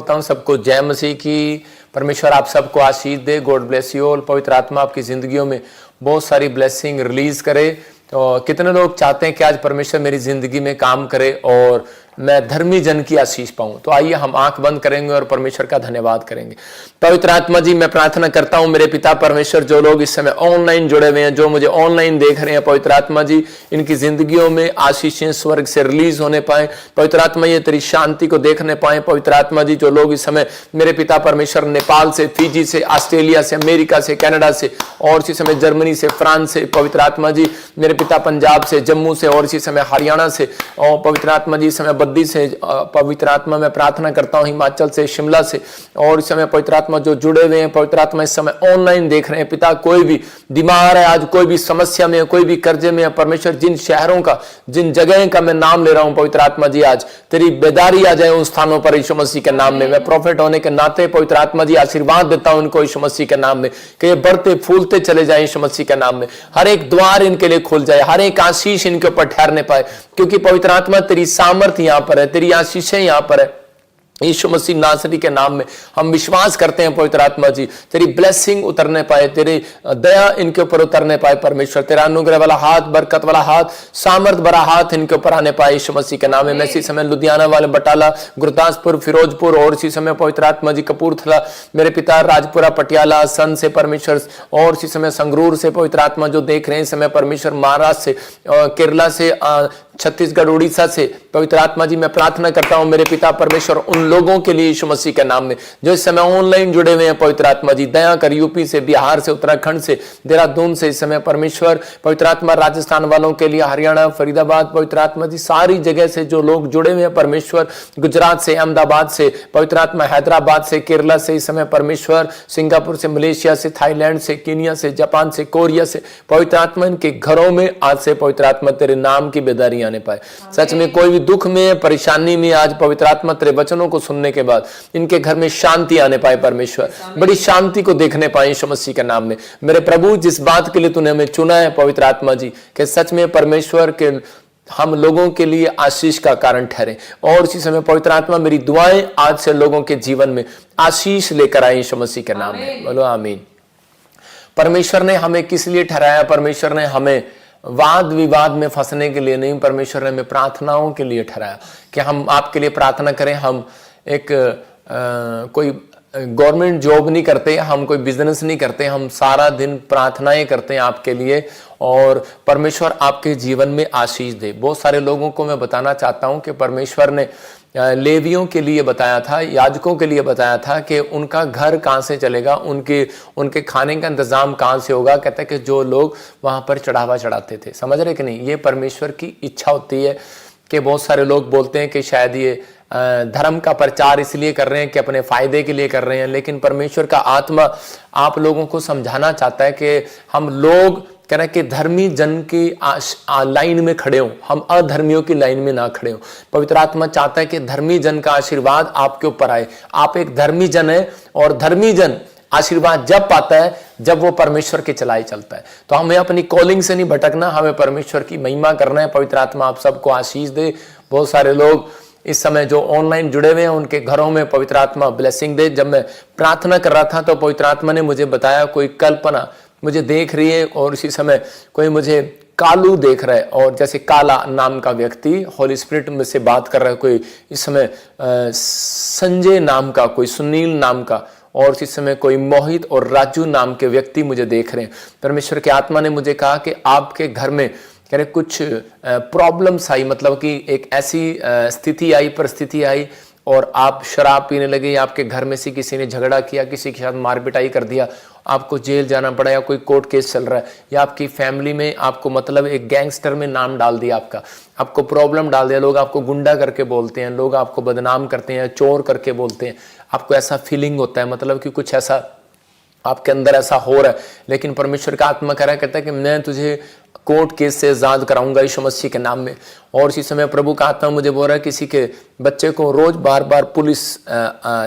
बोलता हूँ सबको जय मसीह की। परमेश्वर आप सबको आशीष दे। God bless you all. पवित्र आत्मा आपकी जिंदगियों में बहुत सारी ब्लेसिंग रिलीज करे। तो कितने लोग चाहते हैं कि आज परमेश्वर मेरी जिंदगी में काम करे और मैं धर्मी जन की आशीष पाऊं। तो आइए हम आंख बंद करेंगे और परमेश्वर का धन्यवाद करेंगे। पवित्र आत्मा जी, मैं प्रार्थना करता हूं मेरे पिता परमेश्वर, जो लोग इस समय ऑनलाइन जुड़े हुए हैं, जो मुझे ऑनलाइन देख रहे हैं, पवित्र आत्मा जी इनकी जिंदगियों में आशीषें स्वर्ग से रिलीज होने पाए। पवित्र आत्मा ये तेरी शांति को देखने पाए। पवित्र आत्मा जी जो लोग इस समय मेरे पिता परमेश्वर नेपाल से, फिजी से, ऑस्ट्रेलिया से, अमेरिका से, कनाडा से और इसी समय जर्मनी से, फ्रांस से, पवित्र आत्मा जी मेरे पिता पंजाब से, जम्मू से और इसी समय हरियाणा से और पवित्र आत्मा जी इस समय बद्दी से, पवित्र आत्मा मैं प्रार्थना करता हूं हिमाचल से, शिमला से और इस समय पवित्र आत्मा जो जुड़े हुए हैं, पवित्र आत्मा इस समय ऑनलाइन देख रहे हैं। पिता कोई भी बीमार है आज, कोई भी समस्या में है, कोई भी कर्जे में है, परमेश्वर जिन शहरों का, जिन जगह का मैं नाम ले रहा हूं, पवित्र आत्मा जी आज तेरी बेदारी आ जाए उन स्थानों पर यीशु मसीह के नाम में। मैं प्रॉफिट होने के नाते पवित्र आत्मा जी आशीर्वाद देता हूं उनको यीशु मसीह के नाम में कि ये बढ़ते फूलते चले जाए यीशु मसीह के नाम में। हर एक द्वार इनके लिए खुल जाए, हर एक आशीष इनके ऊपर ठहरने पाए, क्योंकि पवित्र आत्मा तेरी सामर्थ यहां पर है, तेरी आशीषें यहां पर है। यीशु मसीह नासरी के नाम में हम विश्वास करते हैं पवित्र आत्मा जी तेरी ब्लेसिंग उतरने पाए, तेरी दया इनके ऊपर उतरने पाए। परमेश्वर तेरा अनुग्रह वाला हाथ, बरकत वाला हाथ, सामर्थ भरा हाथ इनके ऊपर आने पाए यीशु मसीह के नाम में। मैं इसी समय लुधियाना वाले, बटाला, गुरदासपुर, फिरोजपुर और इसी समय पवित्र आत्मा जी कपूरथला, मेरे पिता राजपुरा, पटियाला, सन से परमेश्वर और इसी समय संगरूर से पवित्र आत्मा जो देख रहे हैं इस समय परमेश्वर, महाराष्ट्र से, केरला से, छत्तीसगढ़, उड़ीसा से पवित्र आत्मा जी मैं प्रार्थना करता हूं मेरे पिता परमेश्वर उन लोगों के लिए यीशु मसीह के नाम में जो इस समय ऑनलाइन जुड़े हुए हैं। पवित्र आत्मा जी दया कर, यूपी से, बिहार से, उत्तराखंड से, देहरादून से इस समय परमेश्वर, पवित्र आत्मा राजस्थान वालों के लिए, हरियाणा, फरीदाबाद, पवित्र आत्मा जी सारी जगह से जो लोग जुड़े हुए हैं परमेश्वर, गुजरात से, अहमदाबाद से, पवित्र आत्मा हैदराबाद से, केरला से इस समय परमेश्वर, सिंगापुर से, मलेशिया से, थाईलैंड से, कीनिया से, जापान से, कोरिया से, पवित्र आत्मा इनके घरों में आज से पवित्र आत्मा तेरे नाम की बेदारी आने पाए। सच में कोई भी दुख में, परेशानी में आज पवित्र आत्मा तेरे वचनों को सुनने के बाद इनके घर में शांति आने पाए। परमेश्वर बड़ी शांति को देखने पाए यीशु मसीह के नाम में। मेरे प्रभु जिस बात के लिए तूने हमें चुना है पवित्र आत्मा जी कि सच में परमेश्वर के हम लोगों के लिए आशीष का कारण ठहरे और इसी समय पवित्र आत्मा मेरी दुआएं आज से लोगों के जीवन में आशीष लेकर आए यीशु मसीह के नाम में। बोलो आमीन। परमेश्वर ने हमें किस लिए ठहराया? परमेश्वर ने हमें वाद विवाद में फंसने के लिए नहीं, परमेश्वर ने हमें प्रार्थनाओं के लिए ठहराया कि हम आपके लिए प्रार्थना करें। हम एक कोई गवर्नमेंट जॉब नहीं करते, हम कोई बिजनेस नहीं करते, हम सारा दिन प्रार्थनाएं करते हैं आपके लिए और परमेश्वर आपके जीवन में आशीष दे। बहुत सारे लोगों को मैं बताना चाहता हूं कि परमेश्वर ने लेवियों के लिए बताया था, याजकों के लिए बताया था कि उनका घर कहाँ से चलेगा, उनके खाने का इंतजाम कहाँ से होगा। कहते हैं कि जो लोग वहां पर चढ़ावा चढ़ाते थे। समझ रहे कि नहीं? ये परमेश्वर की इच्छा होती है कि बहुत सारे लोग बोलते हैं कि शायद ये धर्म का प्रचार इसलिए कर रहे हैं कि अपने फायदे के लिए कर रहे हैं, लेकिन परमेश्वर का आत्मा आप लोगों को समझाना चाहता है कि हम लोग कह रहे हैं कि धर्मी जन की लाइन में खड़े हो, हम अधर्मियों की लाइन में ना खड़े हो। पवित्र आत्मा चाहता है कि धर्मी जन का आशीर्वाद आपके ऊपर आए। आप एक धर्मी जन है और धर्मी जन आशीर्वाद जब पाता है जब वो परमेश्वर के चलाए चलता है। तो हमें अपनी कॉलिंग से नहीं भटकना, हमें परमेश्वर की महिमा करना है। पवित्र आत्मा आप सबको आशीष दे। बहुत सारे लोग इस समय जो ऑनलाइन जुड़े हुए हैं उनके घरों में पवित्र आत्मा ब्लेसिंग दे। जब मैं प्रार्थना कर रहा था तो पवित्र आत्मा ने मुझे बताया कोई कल्पना मुझे देख रही है और इसी समय कोई मुझे कालू देख रहा है और जैसे काला नाम का व्यक्ति होली स्पिरिट में से बात कर रहा है। कोई इस समय संजय नाम का, कोई सुनील नाम का और इस समय कोई मोहित और राजू नाम के व्यक्ति मुझे देख रहे हैं। परमेश्वर के आत्मा ने मुझे कहा कि आपके घर में कह रहे कुछ प्रॉब्लम्स आई, मतलब कि एक ऐसी स्थिति आई, परिस्थिति आई और आप शराब पीने लगे, आपके घर में से किसी ने झगड़ा किया, किसी के साथ मार पिटाई कर दिया, आपको जेल जाना पड़ा या कोई कोर्ट केस चल रहा है या आपकी फैमिली में आपको मतलब एक गैंगस्टर में नाम डाल दिया, आपको प्रॉब्लम डाल दिया, लोग आपको गुंडा करके बोलते हैं, लोग आपको बदनाम करते हैं, चोर करके बोलते हैं, आपको ऐसा फीलिंग होता है मतलब कि कुछ ऐसा आपके अंदर ऐसा हो रहा है। लेकिन परमेश्वर का आत्मा कह रहा है, कहता है कि मैं तुझे कोर्ट केस से आजाद कराऊंगा यीशु मसीह के नाम में। और इसी समय प्रभु का आत्मा मुझे बोल रहा है किसी के बच्चे को रोज बार बार पुलिस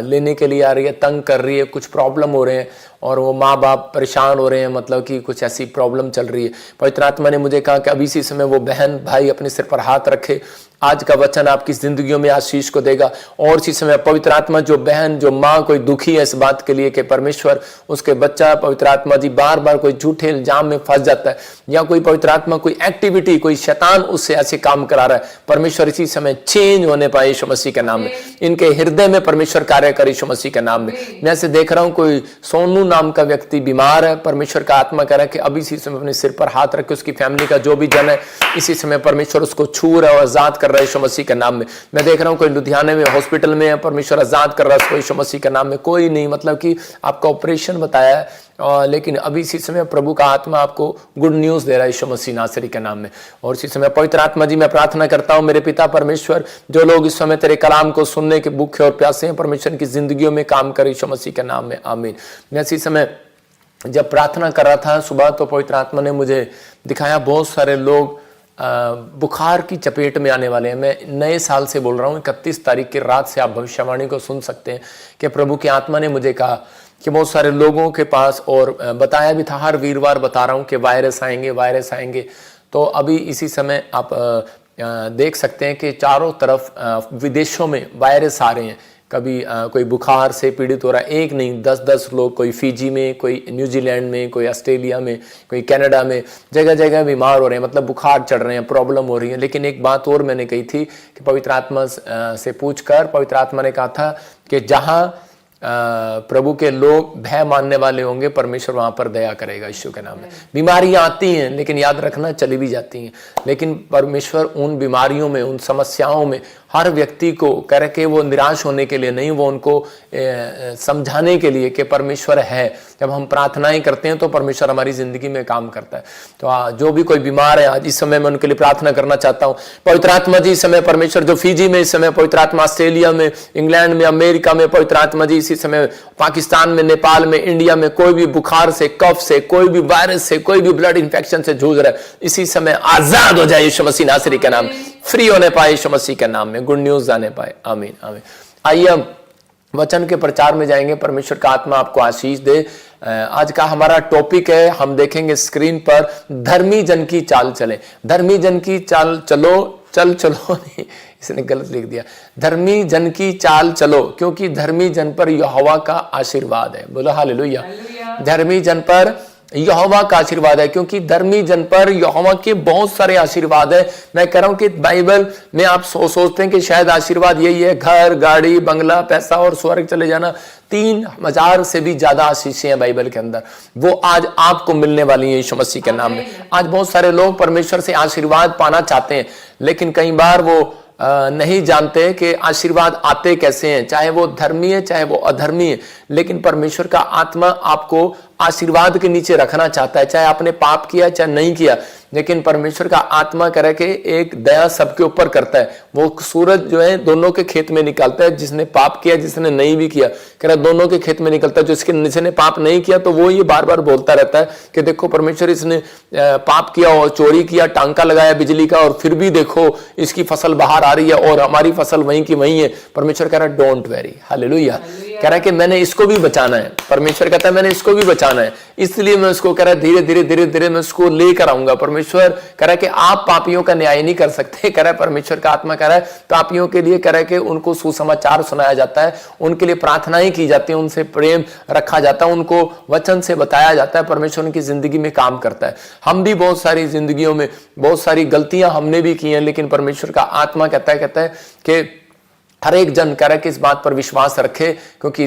लेने के लिए आ रही है, तंग कर रही है, कुछ प्रॉब्लम हो रहे हैं और वो माँ बाप परेशान हो रहे हैं, मतलब कि कुछ ऐसी प्रॉब्लम चल रही है। पवित्र आत्मा ने मुझे कहा कि अभी इसी समय वो बहन भाई अपने सिर पर हाथ रखे आज का वचन आपकी जिंदगियों में आशीष को देगा। और इसी समय पवित्र आत्मा, जो बहन, जो माँ कोई दुखी है इस बात के लिए कि परमेश्वर उसके बच्चा पवित्र आत्मा जी बार बार कोई झूठे इल्जाम में फंस जाता है, या कोई पवित्र आत्मा कोई एक्टिविटी, कोई शैतान उससे ऐसे काम करा रहा है, परमेश्वर इसी समय चेंज होने पाए यीशु मसीह के नाम में। इनके हृदय में परमेश्वर कार्य करे यीशु मसीह के नाम में। मैं ऐसे देख रहा हूं कोई सोनू नाम का व्यक्ति बीमार है, परमेश्वर का आत्मा कह रहा है कि अभी इसी समय अपने सिर पर हाथ रख के उसकी फैमिली का जो भी जन है इसी समय परमेश्वर उसको छू रहा है और आजाद कर रहा है यीशु मसीह के नाम में। मैं देख रहा हूं कोई लुधियाने में हॉस्पिटल में है, परमेश्वर आजाद कर रहा है उसको यीशु मसीह के नाम में। कोई नहीं, मतलब कि आपका ऑपरेशन बताया है, लेकिन अभी इसी समय प्रभु का आत्मा आपको गुड न्यूज दे रहा है यीशु मसीह नासरी के नाम में। और इसी समय पवित्र आत्मा जी मैं प्रार्थना करता हूं मेरे पिता परमेश्वर, जो लोग इस समय तेरे कलाम को सुनने के भूखे और प्यासे हैं, परमेश्वर की जिंदगियों में काम करे यीशु मसीह के नाम में, आमीन। मैं इसी समय जब प्रार्थना कर रहा था सुबह, तो पवित्र आत्मा ने मुझे दिखाया बहुत सारे लोग बुखार की चपेट में आने वाले हैं। मैं नए साल से बोल रहा हूँ, 31 तारीख की रात से आप भविष्यवाणी को सुन सकते हैं कि प्रभु की आत्मा ने मुझे कहा कि बहुत सारे लोगों के पास, और बताया भी था, हर वीरवार बता रहा हूँ कि वायरस आएंगे, वायरस आएंगे। तो अभी इसी समय आप देख सकते हैं कि चारों तरफ विदेशों में वायरस आ रहे हैं। कभी कोई बुखार से पीड़ित हो रहा है, एक नहीं 10-10 लोग, कोई फिजी में, कोई न्यूजीलैंड में, कोई ऑस्ट्रेलिया में, कोई कनाडा में, जगह जगह बीमार हो रहे हैं, मतलब बुखार चढ़ रहे हैं, प्रॉब्लम हो रही है। लेकिन एक बात और मैंने कही थी कि पवित्र आत्मा से पूछकर पवित्र आत्मा ने कहा था कि जहाँ प्रभु के लोग भय मानने वाले होंगे, परमेश्वर वहां पर दया करेगा यीशु के नाम में। बीमारियां आती हैं लेकिन याद रखना चली भी जाती हैं, लेकिन परमेश्वर उन बीमारियों में, उन समस्याओं में हर व्यक्ति को कह के वो निराश होने के लिए नहीं, वो उनको समझाने के लिए कि परमेश्वर है। जब हम प्रार्थनाएं करते हैं तो परमेश्वर हमारी जिंदगी में काम करता है। तो जो भी कोई बीमार है आज इस समय मैं उनके लिए प्रार्थना करना चाहता हूँ। पवित्र आत्मा जी इस समय परमेश्वर, जो फिजी में इस समय, पवित्र आत्मा ऑस्ट्रेलिया में, इंग्लैंड में, अमेरिका में, पवित्र आत्मा जी इसी समय पाकिस्तान में, नेपाल में, इंडिया में कोई भी बुखार से, कफ से, कोई भी वायरस से, कोई भी ब्लड इंफेक्शन से जूझ रहा है, इसी समय आजाद हो जाए यीशु मसीह नासरी के नाम, फ्री होने पाए यीशु मसीह के नाम में, गुड न्यूज आने पाए, आमीन आमीन। आइए हम वचन के प्रचार में जाएंगे। परमेश्वर का आत्मा आपको आशीष दे। आज का हमारा टॉपिक है, हम देखेंगे स्क्रीन पर, धर्मी जन की चाल चले। धर्मी जन की चाल चलो, चल चलो नहीं, इसने गलत लिख दिया, धर्मी जन की चाल चलो, क्योंकि धर्मी जन पर यहोवा का आशीर्वाद है। बोलो हालेलुया। धर्मी जन पर यहोवा का आशीर्वाद है, क्योंकि धर्मी जन पर यहोवा के बहुत सारे आशीर्वाद है। मैं कह रहा हूं कि बाइबल में आप सोचते हैं कि शायद आशीर्वाद यही है, घर, गाड़ी, बंगला, पैसा और स्वर्ग चले जाना। 3000 से भी ज्यादा आशीषें हैं बाइबल के अंदर, वो आज आपको मिलने वाली है यीशु मसीह के नाम में। आज बहुत सारे लोग परमेश्वर से आशीर्वाद पाना चाहते हैं, लेकिन कई बार वो नहीं जानते कि आशीर्वाद आते कैसे हैं, चाहे वो धर्मी है चाहे वो अधर्मी है। लेकिन परमेश्वर का आत्मा आपको आशीर्वाद के नीचे रखना चाहता है, चाहे आपने पाप किया चाहे नहीं किया। लेकिन परमेश्वर का आत्मा करे कि एक दया सबके ऊपर करता है। वो सूरज जो है दोनों के खेत में निकलता है, जिसने पाप किया जिसने नहीं भी किया, कह रहा दोनों के खेत में निकलता है। जिसने पाप नहीं किया तो वो ये बार बार बोलता रहता है कि देखो परमेश्वर इसने पाप किया और चोरी किया, टांका लगाया बिजली का, और फिर भी देखो इसकी फसल बाहर आ रही है और हमारी फसल वहीं की वहीं है। परमेश्वर कह रहा है डोंट वेरी, हालेलुया। कह रहा है कि मैंने इसको भी बचाना है। परमेश्वर कहता है मैंने इसको भी बचाना है, इसलिए मैं उसको कह रहा है धीरे धीरे धीरे धीरे मैं उसको लेकर आऊंगा। परमेश्वर कह रहा है कि आप पापियों का न्याय नहीं कर सकते। कह रहा है परमेश्वर का आत्मा कह रहा है पापियों के लिए कह रहा है कि उनको सुसमाचार सुनाया जाता है, उनके लिए प्रार्थनाएं की जाती है, उनसे प्रेम रखा जाता है, उनको वचन से बताया जाता है। परमेश्वर उनकी जिंदगी में काम करता है। हम भी बहुत सारी जिंदगियों में बहुत सारी गलतियां हमने भी की हैं, लेकिन परमेश्वर का आत्मा कहता है कि हर एक जन कह रहा है कि इस बात पर विश्वास रखे, क्योंकि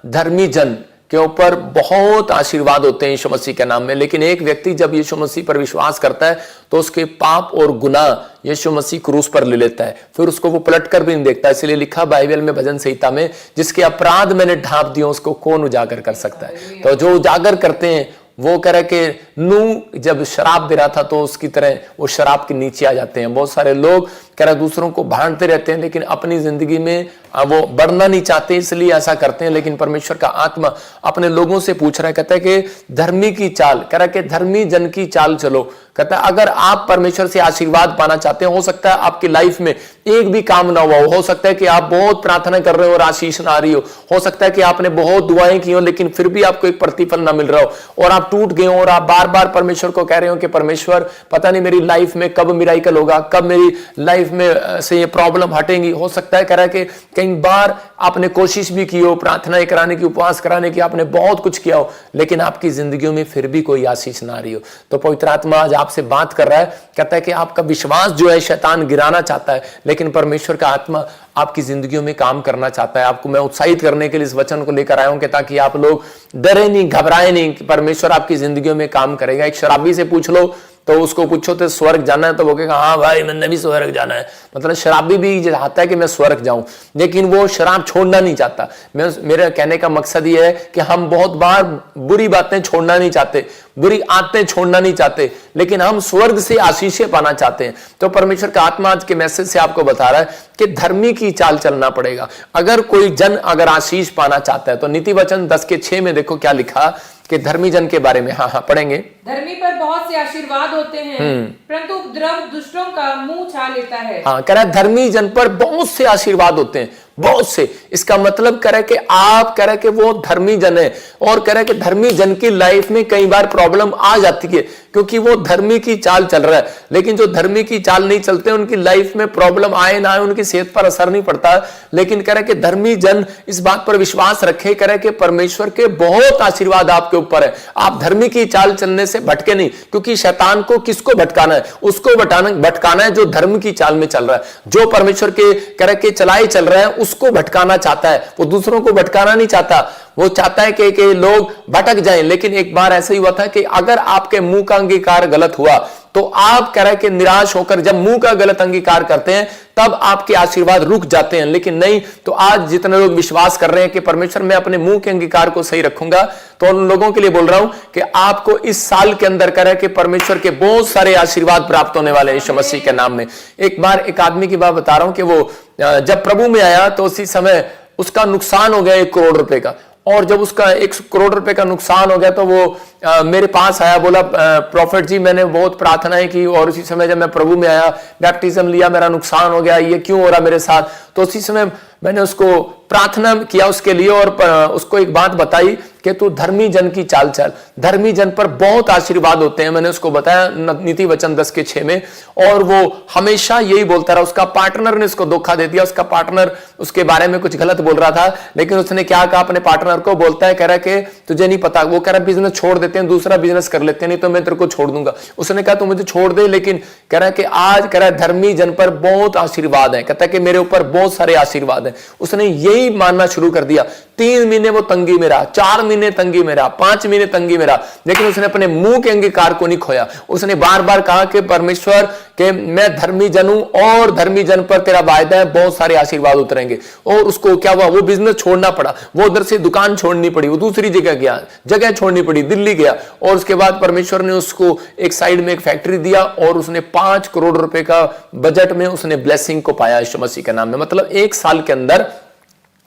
धर्मी जन के ऊपर बहुत आशीर्वाद होते हैं यीशु मसीह के नाम में। लेकिन एक व्यक्ति जब यीशु मसीह पर विश्वास करता है तो उसके पाप और गुनाह यीशु मसीह क्रूस पर ले लेता है, फिर उसको वो पलट कर भी नहीं देखता। इसलिए लिखा बाइबल में भजन संहिता में, जिसके अपराध मैंने ढांप दिए उसको कौन उजागर कर सकता है। तो जो उजागर करते हैं वो कह रहे कि नूह जब शराब दे रहा था तो उसकी तरह वो शराब के नीचे आ जाते हैं। बहुत सारे लोग कह रहे दूसरों को भांडते रहते हैं, लेकिन अपनी जिंदगी में वो बढ़ना नहीं चाहते, इसलिए ऐसा करते हैं। लेकिन परमेश्वर का आत्मा अपने लोगों से पूछ रहा है, कहता है कि धर्मी की चाल, कह रहा है कि धर्मी जन की चाल चलो। कहता है अगर आप परमेश्वर से आशीर्वाद पाना चाहते हैं, हो सकता है आपकी लाइफ में एक भी काम ना हुआ हो सकता है कि आप बहुत प्रार्थना कर रहे हो और आशीष ना आ रही हो सकता है कि आपने बहुत दुआएं की हो लेकिन फिर भी आपको एक प्रतिफल ना मिल रहा हो और आप टूट गए हो और आप बार बार परमेश्वर को कह रहे हो कि परमेश्वर पता नहीं मेरी लाइफ में कब मिराकल होगा, कब मेरी लाइफ लाइफ में से ये प्रॉब्लम हटेंगी। हो सकता है कह रहा है कि कई बार आपने कोशिश भी की हो, प्रार्थनाएं कराने की, उपवास कराने की, आपने बहुत कुछ किया हो, लेकिन आपकी जिंदगियों में फिर भी कोई आशीष ना आ रही हो। तो पवित्र आत्मा आज आपसे बात कर रहा है, कहता है कि आपका विश्वास जो है शैतान गिराना चाहता है, लेकिन परमेश्वर का आत्मा आपकी जिंदगियों में काम करना चाहता है। आपको मैं उत्साहित करने के लिए इस वचन को लेकर आया हूं कि ताकि आप लोग डरे नहीं, घबराए नहीं, कि परमेश्वर आपकी जिंदगियों में काम करेगा। एक शराबी से पूछ लो, तो उसको पूछो तो स्वर्ग जाना है, तो वो कहेगा हाँ भाई मैंने भी स्वर्ग जाना है। मतलब शराबी भी चाहता है कि मैं स्वर्ग जाऊं, लेकिन वो शराब छोड़ना नहीं चाहता। मेरे कहने का मकसद ये है कि हम बहुत बार बुरी बातें छोड़ना नहीं चाहते, बुरी आदतें छोड़ना नहीं चाहते, लेकिन हम स्वर्ग से आशीषें पाना चाहते हैं। तो परमेश्वर का आत्मा आज के मैसेज से आपको बता रहा है कि धर्मी की चाल चलना पड़ेगा। अगर कोई जन अगर आशीष पाना चाहता है, तो नीति वचन 10:6 में देखो क्या लिखा कि धर्मी जन के बारे में। हाँ पढ़ेंगे। धर्मी पर बहुत से आशीर्वाद होते हैं, परंतु उपद्रव दुष्टों का मुंह छा लेता है। हाँ, कह रहा है धर्मी जन पर बहुत से आशीर्वाद होते हैं, बहुत से। इसका मतलब कह रहा है कि आप कह रहे कि वो धर्मी जन है, और कह रहा है कि धर्मी जन की लाइफ में कई बार प्रॉब्लम आ जाती है क्योंकि वो धर्मी की चाल चल रहा है। लेकिन जो धर्मी की चाल नहीं चलते उनकी लाइफ में प्रॉब्लम आए ना आए, उनकी सेहत पर असर नहीं पड़ता। लेकिन कह रहा है कि धर्मी जन इस बात पर विश्वास रखे, कह रहा है कि परमेश्वर के बहुत आशीर्वाद आपके ऊपर है। आप धर्मी की चाल चलने से भटके नहीं, क्योंकि शैतान को किसको भटकाना है? उसको भटकाना है जो धर्म की चाल में चल रहा है, जो परमेश्वर के कह रहे के चलाए चल रहा है, उसको भटकाना चाहता है। वो दूसरों को भटकाना नहीं चाहता, वो चाहता है कि लोग भटक जाएं। लेकिन एक बार ऐसा ही हुआ था कि अगर आपके मुंह का अंगीकार गलत हुआ तो आप कह रहे कि निराश होकर जब मुंह का गलत अंगीकार करते हैं तब आपके आशीर्वाद रुक जाते हैं। लेकिन नहीं, तो आज जितने लोग विश्वास कर रहे हैं कि परमेश्वर मैं अपने मुंह के अंगीकार को सही रखूंगा, तो उन लोगों के लिए बोल रहा हूं कि आपको इस साल के अंदर कह रहे कि परमेश्वर के बहुत सारे आशीर्वाद प्राप्त होने वाले हैं यीशु मसीह के नाम में। एक बार एक आदमी की बात बता रहा हूं कि वो जब प्रभु में आया तो उसी समय उसका नुकसान हो गया 1 करोड़ रुपए का। और जब उसका 1 करोड़ रुपए का नुकसान हो गया तो वो मेरे पास आया, बोला प्रॉफिट जी मैंने बहुत प्रार्थनाएं की और उसी समय जब मैं प्रभु में आया, बैप्टिज्म लिया, मेरा नुकसान हो गया, ये क्यों हो रहा मेरे साथ? तो उसी समय मैंने उसको प्रार्थना किया उसके लिए और उसको एक बात बताई कि तू धर्मी जन की चाल चल, धर्मी जन पर बहुत आशीर्वाद होते हैं। मैंने उसको बताया नीति वचन 10:6 में, और वो हमेशा यही बोलता रहा। उसका पार्टनर ने उसको धोखा दे दिया, उसका पार्टनर उसके बारे में कुछ गलत बोल रहा था, लेकिन उसने क्या कहा अपने पार्टनर को, बोलता है कह रहा कि तुझे नहीं पता, वो कह रहा बिजनेस छोड़ देते हैं, दूसरा बिजनेस कर लेते हैं, नहीं तो मैं तेरे को छोड़ दूंगा। उसने कहा तू मुझे छोड़ दे, लेकिन कह रहा है कि आज कह रहा है धर्मी जन पर बहुत आशीर्वाद है, कहता है कि मेरे ऊपर बहुत सारे आशीर्वाद हैं। उसने यही मानना शुरू कर दिया। 3 महीने वो तंगी में रहा, 4 महीने तंगी में रहा, 5 महीने तंगी में रहा, लेकिन उसने अपने मुंह के अंगीकार को नहीं खोया। उसने बार बार कहा कि परमेश्वर कि मैं धर्मी जन हूं और धर्मी जन पर तेरा वायदा है, बहुत सारे आशीर्वाद उतरेंगे। और उसको क्या हुआ, वो बिजनेस छोड़ना पड़ा, वो उधर से दुकान छोड़नी पड़ी, वो दूसरी जगह गया, जगह छोड़नी पड़ी, दिल्ली गया। और उसके बाद परमेश्वर ने उसको एक साइड में एक फैक्ट्री दिया और उसने 5 करोड़ रुपए का बजट में उसने ब्लेसिंग को पाया यीशु मसीह के नाम में। मतलब 1 साल के अंदर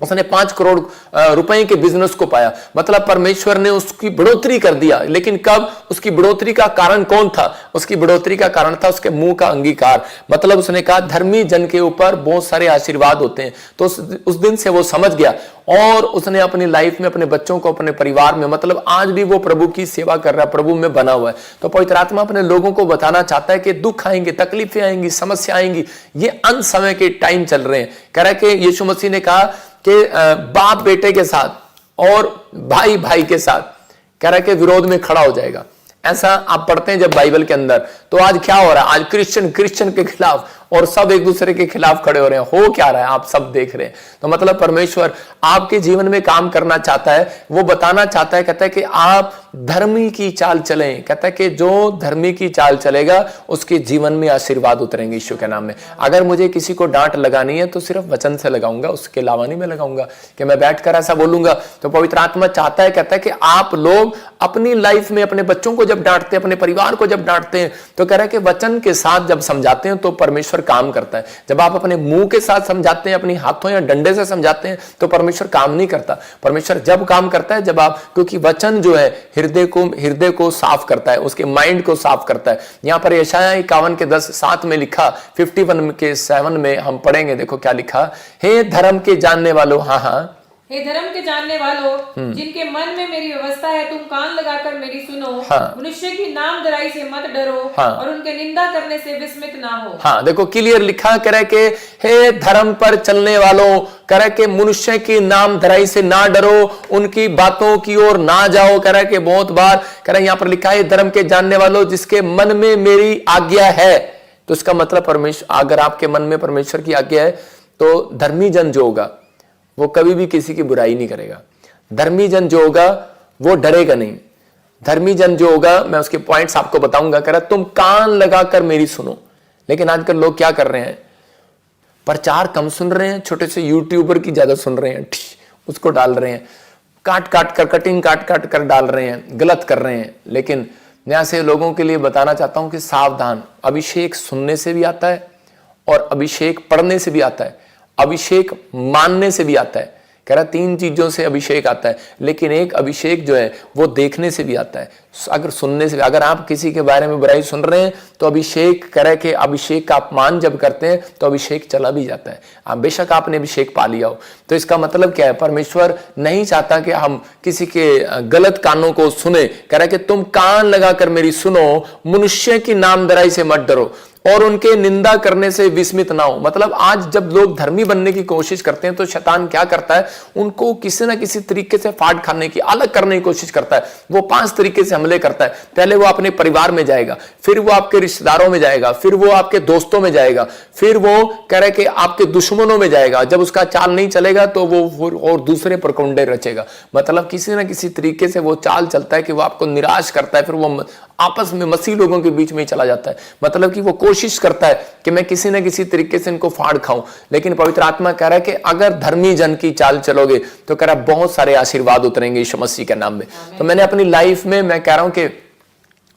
उसने 5 करोड़ रुपए के बिजनेस को पाया। मतलब परमेश्वर ने उसकी बढ़ोतरी कर दिया। लेकिन कब? उसकी बढ़ोतरी का कारण कौन था? उसकी बढ़ोतरी का कारण था उसके मुंह का अंगीकार। मतलब उसने कहा धर्मी जन के ऊपर बहुत सारे आशीर्वाद होते हैं। तो उस दिन से वो समझ गया और उसने अपनी लाइफ में अपने बच्चों को, अपने परिवार में, मतलब आज भी वो प्रभु की सेवा कर रहा है, प्रभु में बना हुआ है। तो पवित्र आत्मा अपने लोगों को बताना चाहता है कि दुख आएंगे, तकलीफें आएंगी, समस्या आएंगी, ये अंत समय के टाइम चल रहे हैं। कह रहा है कि यीशु मसीह ने कहा कि बाप बेटे के साथ और भाई भाई के साथ कह रहा है कि विरोध में खड़ा हो जाएगा। ऐसा आप पढ़ते हैं जब बाइबल के अंदर, तो आज क्या हो रहा है? आज क्रिश्चियन के खिलाफ और सब एक दूसरे के खिलाफ खड़े हो रहे हैं। हो क्या रहा है आप सब देख रहे हैं। तो मतलब परमेश्वर आपके जीवन में काम करना चाहता है, वो बताना चाहता है, कहता है कि आप धर्मी की चाल चलें। कहता है कि जो धर्मी की चाल चलेगा उसके जीवन में आशीर्वाद उतरेंगे यीशु के नाम में। अगर मुझे किसी को डांट लगानी है तो सिर्फ वचन से लगाऊंगा, उसके अलावा नहीं मैं लगाऊंगा कि मैं बैठकर ऐसा बोलूंगा। तो पवित्र आत्मा चाहता है, कहता है कि आप लोग अपनी लाइफ में अपने बच्चों को जब डांटते हैं, अपने परिवार को जब डांटते हैं, तो कह रहा है कि वचन के साथ जब समझाते हैं तो परमेश्वर काम करता है। जब आप अपने मुंह के साथ समझाते हैं, अपनी हाथों या डंडे से समझाते हैं, तो परमेश्वर काम नहीं करता। परमेश्वर जब काम करता है जब आप, क्योंकि वचन जो है हृदय को साफ करता है, उसके माइंड को साफ करता है। यहां पर यशायाह 51 के 10-7 में लिखा, 51 के 7 में हम पढ़ेंगे। देखो क्या लिखा, हे धर्म के जानने वालों, हाँ हे धर्म के जानने वालों, जिनके मन में मेरी व्यवस्था है, तुम कान लगाकर मेरी सुनो। हाँ। मनुष्य की नाम दराई से मत डरो, हाँ। और उनके निंदा करने से विस्मित ना हो। हाँ, देखो क्लियर लिखा करे के हे धर्म पर चलने वालों, करे के मनुष्य की नाम धराई से ना डरो, उनकी बातों की ओर ना जाओ। करे के बहुत बार करे यहां पर लिखा है धर्म के जानने वालों, जिसके मन में मेरी आज्ञा है। तो इसका मतलब परमेश्वर, अगर आपके मन में परमेश्वर की आज्ञा है तो धर्मी जन जो होगा वो कभी भी किसी की बुराई नहीं करेगा। धर्मी जन जो होगा वो डरेगा नहीं। धर्मी जन जो होगा, मैं उसके पॉइंट्स आपको बताऊंगा। कह रहा तुम कान लगाकर मेरी सुनो। लेकिन आजकल लोग क्या कर रहे हैं, प्रचार कम सुन रहे हैं, छोटे से यूट्यूबर की ज्यादा सुन रहे हैं, उसको डाल रहे हैं, काट काट कर, कटिंग काट काट कर डाल रहे हैं, गलत कर रहे हैं। लेकिन मैं ऐसे लोगों के लिए बताना चाहता हूं कि सावधान, अभिषेक सुनने से भी आता है और अभिषेक पढ़ने से भी आता है, अभिषेक मानने से भी आता है। कह रहा 3 चीजों से अभिषेक आता है, लेकिन एक अभिषेक जो है वो देखने से भी आता है, अगर सुनने से भी। अगर आप किसी के बारे में बुराई सुन रहे हैं तो अभिषेक करे के अभिषेक का अपमान जब करते हैं तो अभिषेक चला भी जाता है। आप बेशक आपने अभिषेक पा लिया हो। तो इसका मतलब क्या है, परमेश्वर नहीं चाहता कि हम किसी के गलत कानों को सुने। कह रहा कि तुम कान लगाकर मेरी सुनो, मनुष्य की नामधराई से मत डरो और उनके निंदा करने से विस्मित ना हो। मतलब आज जब लोग धर्मी बनने की कोशिश करते हैं तो शैतान क्या करता है, उनको किसी ना किसी तरीके से फाड़ खाने की, अलग करने की कोशिश करता है। वो 5 तरीके से हमले करता है। पहले वो अपने परिवार में जाएगा, फिर वो आपके रिश्तेदारों में जाएगा, फिर वो आपके दोस्तों में जाएगा, फिर वो कह रहे कि आपके दुश्मनों में जाएगा। जब उसका चाल नहीं चलेगा तो वो और दूसरे प्रकुंडे रचेगा। मतलब किसी ना किसी तरीके से वो चाल चलता है कि वो आपको निराश करता है, फिर वो आपस में मसीह लोगों के बीच में ही चला जाता है। मतलब कि वो कोशिश करता है कि मैं किसी ना किसी तरीके से इनको फाड़ खाऊं। लेकिन पवित्र आत्मा कह रहा है कि अगर धर्मी जन की चाल चलोगे तो कह रहा है बहुत सारे आशीर्वाद उतरेंगे यीशु मसीह के नाम में। तो मैंने अपनी लाइफ में, मैं कह रहा हूं कि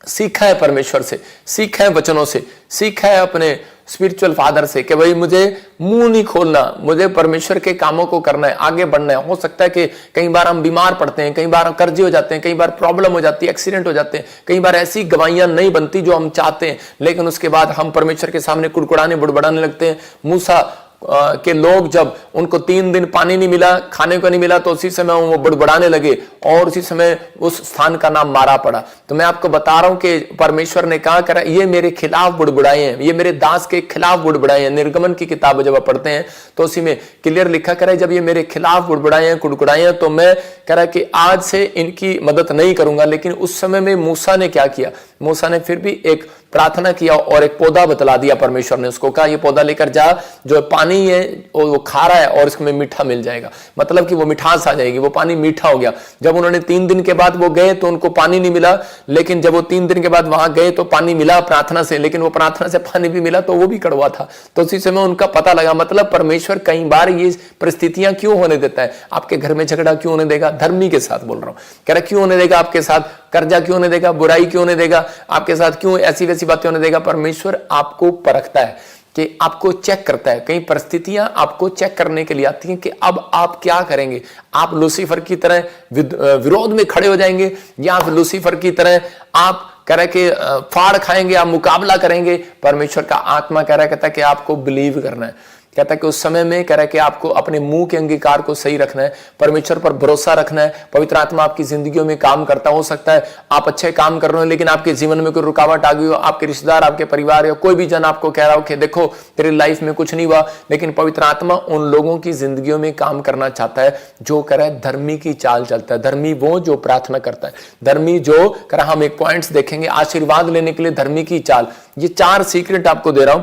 सीखा है परमेश्वर से, सीखा है वचनों से, सीखा है अपने स्पिरिचुअल फादर से कि भाई मुझे मुंह नहीं खोलना, मुझे परमेश्वर के कामों को करना है, आगे बढ़ना है। हो सकता है कि कई बार हम बीमार पड़ते हैं, कई बार हम कर्जे हो जाते हैं, कई बार प्रॉब्लम हो जाती है, एक्सीडेंट हो जाते हैं, कई बार ऐसी गवाहियां नहीं बनती जो हम चाहते हैं। लेकिन उसके बाद हम परमेश्वर के सामने कुड़कुड़ाने बुड़बड़ाने लगते हैं। मूसा के लोग जब उनको 3 दिन पानी नहीं मिला, खाने को नहीं मिला, तो उसी समय वो बुड़बड़ाने लगे और उसी समय उस स्थान का नाम मारा पड़ा। तो मैं आपको बता रहा हूं कि परमेश्वर ने कहा करा ये मेरे खिलाफ बुड़बुड़ाए हैं, ये मेरे दास के खिलाफ बुड़बुड़ाए हैं। निर्गमन की किताब जब आप पढ़ते हैं तो उसी में क्लियर लिखा करा जब ये मेरे खिलाफ बुड़बुड़ाए हैं, कुड़कुड़ाए हैं, तो मैं कह रहा कि आज से इनकी मदद नहीं करूंगा। लेकिन उस समय में मूसा ने क्या किया, मूसा ने फिर भी एक प्रार्थना किया और एक पौधा बतला दिया। परमेश्वर ने उसको कहा ये पौधा लेकर जा, जो पानी है वो खारा है और इसमें मीठा मिल जाएगा। मतलब कि वो मिठास आ जाएगी, वो पानी मीठा हो गया। जब उन्होंने 3 दिन के बाद वो गए तो उनको पानी नहीं मिला, लेकिन जब वो 3 दिन के बाद वहां गए तो पानी मिला प्रार्थना से, लेकिन वो प्रार्थना से पानी भी मिला तो वो भी कड़वा था। तो उसी समय उनका पता लगा। मतलब परमेश्वर कई बार ये परिस्थितियां क्यों होने देता है, आपके घर में झगड़ा क्यों होने देगा, धर्मी के साथ बोल रहा हूं, कह रहा क्यों होने देगा आपके साथ, कर्जा क्यों होने देगा, बुराई क्यों होने देगा आपके साथ, क्यों ऐसी वैसी बातें होने देगा। परमेश्वर आपको परखता है, कि आपको चेक करता है। कई परिस्थितियां आपको चेक करने के लिए आती हैं कि अब आप क्या करेंगे। आप लूसीफर की तरह विरोध में खड़े हो जाएंगे या फिर लूसीफर की तरह आप कह रहे कि फाड़ खाएंगे, आप मुकाबला करेंगे। परमेश्वर का आत्मा कह रहा कहता है कि आपको बिलीव करना है। कहता है कि उस समय में कह रहा है कि आपको अपने मुंह के अंगीकार को सही रखना है, परमेश्वर पर भरोसा रखना है। पवित्र आत्मा आपकी जिंदगियों में काम करता हो सकता है आप अच्छे काम कर रहे हो, लेकिन आपके जीवन में कोई रुकावट आ गई हो, आपके रिश्तेदार, आपके परिवार या कोई भी जन आपको कह रहा हो कि देखो तेरी लाइफ में कुछ नहीं हुआ। लेकिन पवित्र आत्मा उन लोगों की जिंदगियों में काम करना चाहता है जो कह रहा है धर्मी की चाल चलता है। धर्मी वो जो प्रार्थना करता है, धर्मी जो कह रहा, हम एक पॉइंट्स देखेंगे आशीर्वाद लेने के लिए धर्मी की चाल। ये 4 सीक्रेट आपको दे रहा हूं।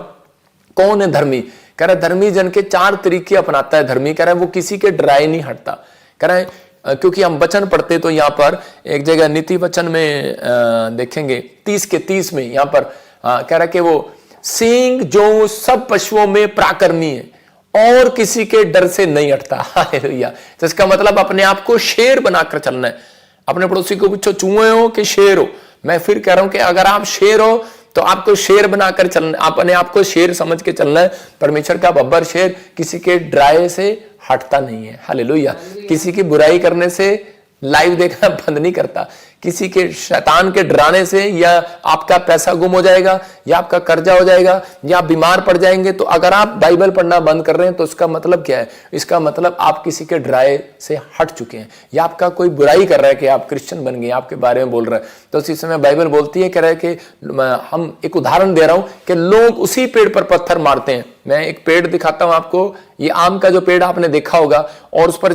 कौन है धर्मी? कह रहा है धर्मी जन के 4 तरीके अपनाता है धर्मी। कह रहा है वो किसी के डराए नहीं हटता। कह रहा है क्योंकि हम वचन पढ़ते तो यहां पर एक जगह नीति वचन में देखेंगे 30 के 30 में यहां पर कह रहा है कि वो सिंह जो सब पशुओं में पराक्रमी है और किसी के डर से नहीं हटता। हालेलुया। तो इसका मतलब अपने आप को शेर बनाकर चलना है। अपने पड़ोसी को पूछो चूहे हो कि शेर हो। मैं फिर कह रहा हूं कि अगर आप शेर हो तो आपको शेर बनाकर चलना, अपने आप को शेर समझ के चलना है। परमेश्वर का बब्बर शेर किसी के डराए से हटता नहीं है। हालेलुया। किसी की बुराई करने से लाइव देखना बंद नहीं करता। किसी के शैतान के डराने से, या आपका पैसा गुम हो जाएगा, या आपका कर्जा हो जाएगा, या आप बीमार पड़ जाएंगे। तो अगर आप बाइबल पढ़ना बंद कर रहे हैं तो इसका मतलब क्या है? इसका मतलब आप किसी के डराए से हट चुके हैं, या आपका कोई बुराई कर रहा है कि आप क्रिश्चियन बन गए, आपके बारे में बोल रहा है। तो इसी समय बाइबल बोलती है, कह रहा है कि हम एक उदाहरण दे रहा हूं कि लोग उसी पेड़ पर पत्थर मारते हैं। मैं एक पेड़ दिखाता हूं आपको, ये आम का जो पेड़ आपने देखा होगा, और उस पर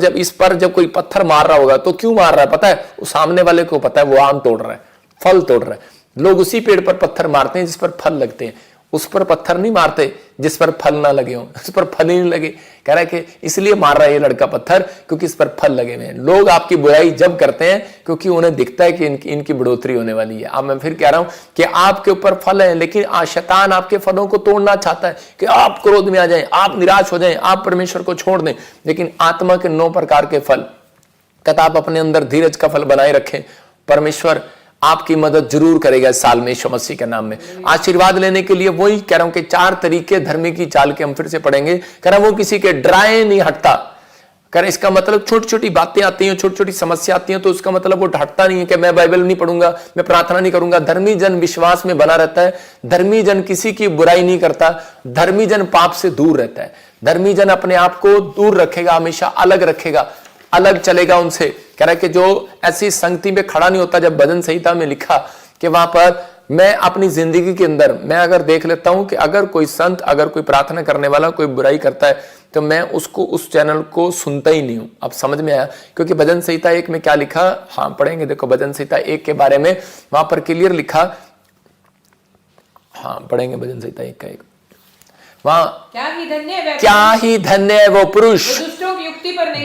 जब कोई पत्थर मार रहा होगा तो क्यों मार रहा है पता है? उस सामने वाले को पता है वो आम तोड़ रहा है, फल तोड़ रहा है। लोग उसी पेड़ पर पत्थर मारते हैं जिस पर फल लगते हैं, उस पर पत्थर नहीं मारते जिस पर फल ना लगे हों, उस पर फल ही नहीं लगे। कह रहा है कि इसलिए मार रहा है ये लड़का पत्थर क्योंकि इस पर फल लगे हुए हैं। लोग आपकी बुराई जब करते हैं क्योंकि उन्हें दिखता है कि इनकी बढ़ोतरी होने वाली है। अब मैं फिर कह रहा हूं कि आपके ऊपर फल है, लेकिन शैतान आपके फलों को तोड़ना चाहता है कि आप क्रोध में आ जाएं, आप निराश हो जाएं, आप परमेश्वर को छोड़ दें। लेकिन आत्मा के 9 प्रकार के फल, कहता आप अपने अंदर धीरज का फल बनाए रखें, परमेश्वर आपकी मदद जरूर करेगा इस साल में, यीशु मसीह के नाम में। आशीर्वाद लेने के लिए वही कह रहा हूं कि 4 तरीके धर्मी की चाल के हम फिर से पढ़ेंगे। कह रहा हूं वो किसी के डराए नहीं हटता। कह रहा इसका मतलब छोटी छोटी बातें आती हैं, छोटी छोटी समस्या आती हैं, तो उसका मतलब वो हटता नहीं है कि मैं बाइबल नहीं पढ़ूंगा, मैं प्रार्थना नहीं करूंगा। धर्मी जन विश्वास में बना रहता है, धर्मी जन किसी की बुराई नहीं करता, धर्मी जन पाप से दूर रहता है, धर्मी जन अपने आप को दूर रखेगा, हमेशा अलग रखेगा, अलग चलेगा उनसे। कह रहा है कि जो ऐसी संगति में खड़ा नहीं होता। जब भजन संहिता में लिखा कि वहां पर मैं अपनी जिंदगी के अंदर मैं अगर देख लेता हूं कि अगर कोई संत, अगर कोई प्रार्थना करने वाला कोई बुराई करता है तो मैं उसको, उस चैनल को सुनता ही नहीं हूं। अब समझ में आया? क्योंकि भजन संहिता 1 में क्या लिखा, हाँ पढ़ेंगे, देखो भजन संहिता 1 के बारे में वहां पर क्लियर लिखा, हाँ पढ़ेंगे भजन संहिता 1 का 1। वहां क्या ही धन्य है वो पुरुष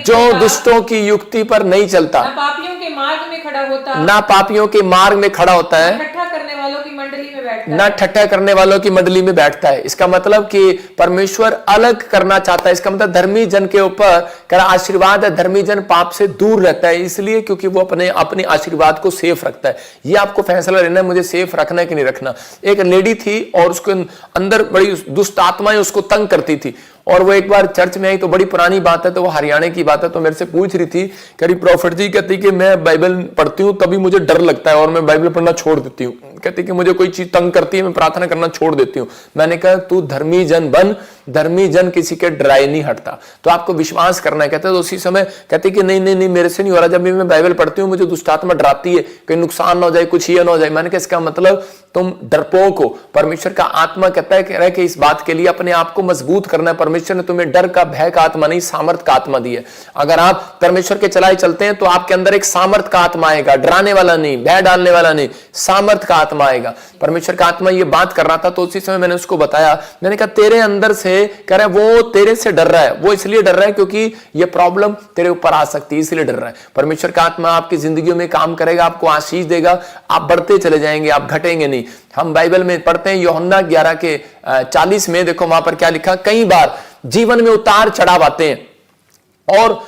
जो दुष्टों की युक्ति पर नहीं चलता, ना पापियों के मार्ग में खड़ा होता, ना पापियों के मार्ग में खड़ा होता है, ठट्ठा करने वालों की मंडली में बैठता ना ठट्ठा करने वालों की मंडली में बैठता है। इसका मतलब कि परमेश्वर अलग करना चाहता है। इसका मतलब धर्मी जन के ऊपर क्या आशीर्वाद है, धर्मी जन पाप से दूर रहता है, इसलिए क्योंकि वो अपने आशीर्वाद को सेफ रखता है। ये आपको फैसला लेना है, मुझे सेफ रखना है कि नहीं रखना। एक लेडी थी और उसके अंदर बड़ी दुष्ट आत्माएं उसको तंग करती थी, और वो एक बार चर्च में आई, तो बड़ी पुरानी बात है, तो वो हरियाणा की बात है, तो मेरे से पूछ रही थी, कह रही प्रॉफिट जी, कहती कि मैं बाइबल पढ़ती हूँ तभी मुझे डर लगता है और मैं बाइबल पढ़ना छोड़ देती हूँ। कहती कि मुझे कोई चीज तंग करती है, मैं प्रार्थना करना छोड़ देती हूँ। मैंने कहा तू धर्मी जन बन, धर्मी जन किसी के डराए नहीं हटता, तो आपको विश्वास करना है। कहते तो उसी समय कहती कि नहीं नहीं नहीं मेरे से नहीं हो रहा, जब भी मैं बाइबल पढ़ती हूँ मुझे दुष्ट आत्मा डराती है, कहीं नुकसान ना हो जाए, कुछ ये ना हो जाए। मैंने कहा इसका मतलब तुम डरपोक हो। परमेश्वर का आत्मा कहता है, कह रहा है कि इस बात के लिए अपने आप को मजबूत करना है। परमेश्वर ने तुम्हें डर का, भय का आत्मा नहीं, सामर्थ का आत्मा दी है। अगर आप परमेश्वर के चलाए चलते हैं तो आपके अंदर एक सामर्थ का आत्मा आएगा, डराने वाला नहीं, भय डालने वाला नहीं, सामर्थ का आत्मा आएगा। परमेश्वर का आत्मा ये बात कर रहा था, तो उसी समय मैंने उसको बताया, मैंने कहा तेरे अंदर से, कह रहा है वो तेरे से डर रहा है, वो इसलिए डर रहा है क्योंकि ये प्रॉब्लम तेरे ऊपर आ सकती है, इसलिए डर रहा है। परमेश्वर का आत्मा आपकी जिंदगी में काम करेगा, आपको आशीष देगा, आप बढ़ते चले जाएंगे, आप घटेंगे नहीं। हम बाइबल में पढ़ते हैं यूहन्ना 11 के 40 में, देखो वहां पर क्या लिखा, कई बार जीवन में उतार चढ़ाव आते हैं और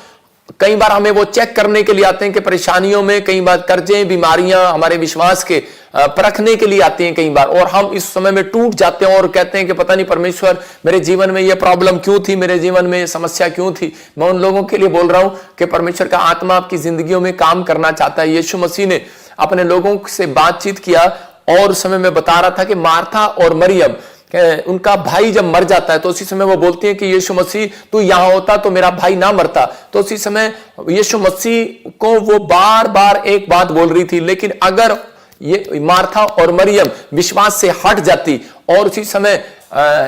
कई बार हमें वो चेक करने के लिए आते हैं कि परेशानियों में, कई बार कर्जे, बीमारियां हमारे विश्वास के परखने के लिए आती हैं कई बार, और हम इस समय में टूट जाते हैं और कहते हैं कि पता नहीं परमेश्वर मेरे जीवन में ये प्रॉब्लम क्यों थी, मेरे जीवन में ये समस्या क्यों थी। मैं उन लोगों के लिए बोल रहा हूं कि परमेश्वर का आत्मा आपकी जिंदगियों में काम करना चाहता है। यीशु मसीह ने अपने लोगों से बातचीत किया और उस समय में बता रहा था कि मार्था और मरियम, उनका भाई जब मर जाता है तो उसी समय वो बोलती है कि यीशु मसीह तू यहां होता तो मेरा भाई ना मरता। तो उसी समय यीशु मसीह को वो बार बार एक बात बोल रही थी, लेकिन अगर ये मार्था और मरियम विश्वास से हट जाती और उसी समय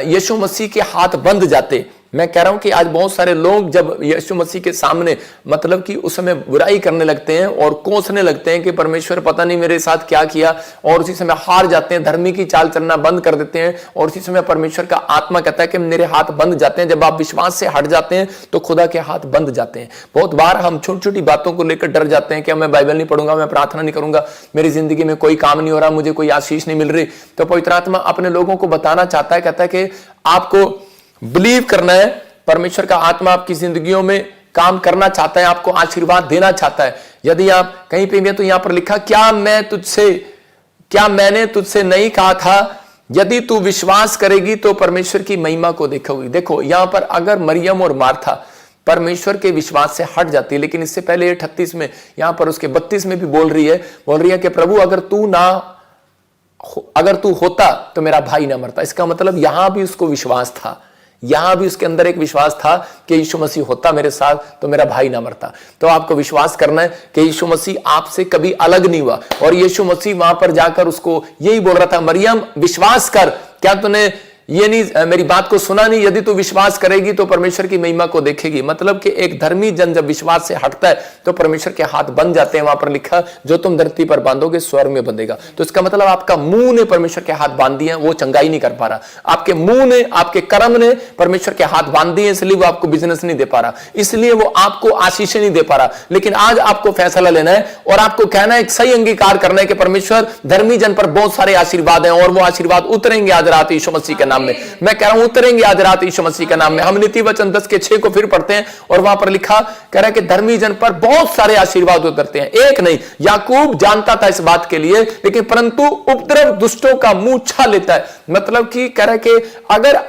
यीशु मसीह के हाथ बंध जाते। मैं कह रहा हूं कि आज बहुत सारे लोग जब यीशु मसीह के सामने मतलब कि उस समय बुराई करने लगते हैं और कोसने लगते हैं कि परमेश्वर पता नहीं मेरे साथ क्या किया, और उसी समय हार जाते हैं, धर्मी की चाल चलना बंद कर देते हैं, और उसी समय परमेश्वर का आत्मा कहता है कि मेरे हाथ बंद जाते हैं। जब आप विश्वास से हट जाते हैं तो खुदा के हाथ बंद जाते हैं। बहुत बार हम छोटी छोटी बातों को लेकर डर जाते हैं कि मैं बाइबल नहीं पढ़ूंगा, मैं प्रार्थना नहीं करूंगा, मेरी जिंदगी में कोई काम नहीं हो रहा, मुझे कोई आशीष नहीं मिल रही। तो पवित्र आत्मा अपने लोगों को बताना चाहता है, कहता है कि आपको बिलीव करना है, परमेश्वर का आत्मा आपकी जिंदगियों में काम करना चाहता है, आपको आशीर्वाद देना चाहता है। यदि आप कहीं पे भी, तो यहां पर लिखा, क्या मैंने तुझसे नहीं कहा था, यदि तू विश्वास करेगी तो परमेश्वर की महिमा को देखोगी। देखो यहां पर अगर मरियम और मार्था परमेश्वर के विश्वास से हट जाती है। लेकिन इससे पहले 38 में, यहां पर उसके 32 में भी बोल रही है कि प्रभु अगर तू होता तो मेरा भाई ना मरता। इसका मतलब यहां भी उसको विश्वास था, यहां भी उसके अंदर एक विश्वास था कि यीशु मसीह होता मेरे साथ तो मेरा भाई ना मरता। तो आपको विश्वास करना है कि यीशु मसीह आपसे कभी अलग नहीं हुआ। और यीशु मसीह वहां पर जाकर उसको यही बोल रहा था, मरियम विश्वास कर, क्या तूने ये नहीं मेरी बात को सुना नहीं? यदि तू विश्वास करेगी तो परमेश्वर की महिमा को देखेगी। मतलब कि एक धर्मी जन जब विश्वास से हटता है तो परमेश्वर के हाथ बंध जाते हैं। वहां पर लिखा, जो तुम धरती पर बांधोगे स्वर्ग में बंधेगा। तो इसका मतलब आपका मुंह ने परमेश्वर के हाथ बांध दिए, वो चंगाई नहीं कर पा रहा। आपके मुंह ने, आपके कर्म ने परमेश्वर के हाथ बांध दिए, इसलिए वो आपको बिजनेस नहीं दे पा रहा, इसलिए वो आपको आशीष नहीं दे पा रहा। लेकिन आज आपको फैसला लेना है और आपको कहना है, एक सही अंगीकार करना है कि परमेश्वर धर्मी जन पर बहुत सारे आशीर्वाद हैं और वो आशीर्वाद उतरेंगे आज रात यीशु मसीह के नाम में। मैं कह रहा हूं उतरेंगे आज रात यीशु मसीह के नाम में। हम नीति वचन 10:6 को फिर पढ़ते हैं और वहां पर लिखा कह रहा है कि धर्मी जन पर बहुत सारे आशीर्वाद उतरते हैं, एक नहीं। याकूब जानता था इस बात के लिए, लेकिन परंतु उपद्रव दुष्टों का मुंह छा लेता है। मतलब कि कह रहा है कि अगर